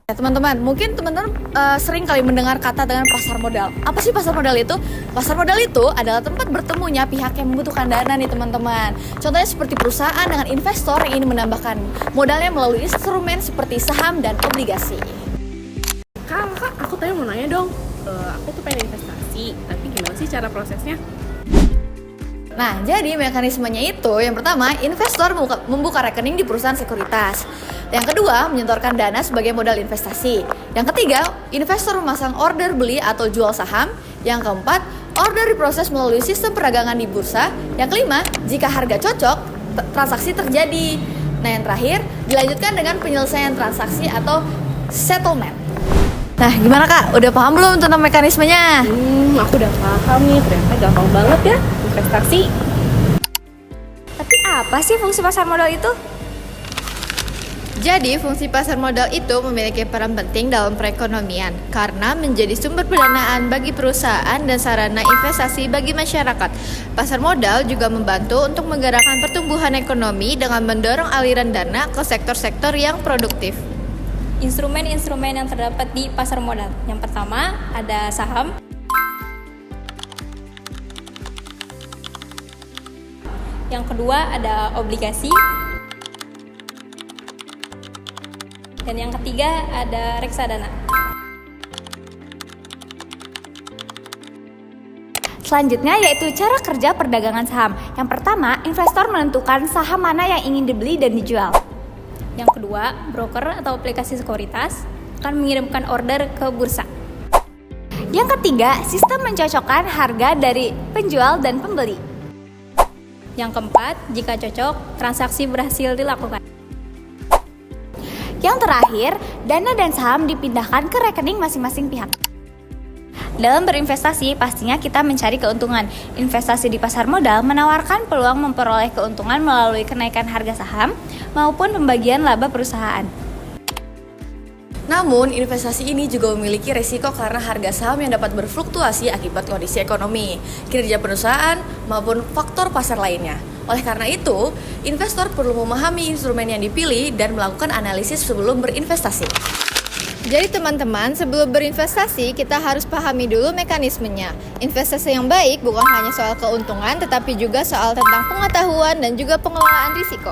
Teman-teman, mungkin teman-teman sering kali mendengar kata dengan pasar modal. Apa sih pasar modal itu? Pasar modal itu adalah tempat bertemunya pihak yang membutuhkan dana nih teman-teman. Contohnya seperti perusahaan dengan investor yang ingin menambahkan modalnya melalui instrumen seperti saham dan obligasi. Kak, aku tadi mau nanya dong. Aku tuh pengen investasi, tapi gimana sih cara prosesnya? Nah, jadi mekanismenya itu yang pertama, investor membuka rekening di perusahaan sekuritas. Yang kedua, menyetorkan dana sebagai modal investasi. Yang ketiga, investor memasang order beli atau jual saham. Yang keempat, order diproses melalui sistem perdagangan di bursa. Yang kelima, jika harga cocok, transaksi terjadi. Nah, yang terakhir, dilanjutkan dengan penyelesaian transaksi atau settlement. Nah, gimana Kak? Udah paham belum tentang mekanismenya? Aku udah paham nih, ternyata gampang banget ya investasi. Tapi apa sih fungsi pasar modal itu? Jadi, fungsi pasar modal itu memiliki peran penting dalam perekonomian karena menjadi sumber pendanaan bagi perusahaan dan sarana investasi bagi masyarakat. Pasar modal juga membantu untuk menggerakkan pertumbuhan ekonomi dengan mendorong aliran dana ke sektor-sektor yang produktif. Instrumen-instrumen yang terdapat di pasar modal. Yang pertama ada saham. Yang kedua ada obligasi. Dan yang ketiga ada reksadana. Selanjutnya yaitu cara kerja perdagangan saham. Yang pertama, investor menentukan saham mana yang ingin dibeli dan dijual. Yang kedua, broker atau aplikasi sekuritas akan mengirimkan order ke bursa. Yang ketiga, sistem mencocokkan harga dari penjual dan pembeli. Yang keempat, jika cocok, transaksi berhasil dilakukan. Yang terakhir, dana dan saham dipindahkan ke rekening masing-masing pihak. Dalam berinvestasi, pastinya kita mencari keuntungan. Investasi di pasar modal menawarkan peluang memperoleh keuntungan melalui kenaikan harga saham maupun pembagian laba perusahaan. Namun, investasi ini juga memiliki risiko karena harga saham yang dapat berfluktuasi akibat kondisi ekonomi, kinerja perusahaan, maupun faktor pasar lainnya. Oleh karena itu, investor perlu memahami instrumen yang dipilih dan melakukan analisis sebelum berinvestasi. Jadi teman-teman, sebelum berinvestasi, kita harus pahami dulu mekanismenya. Investasi yang baik bukan hanya soal keuntungan, tetapi juga soal tentang pengetahuan dan juga pengelolaan risiko.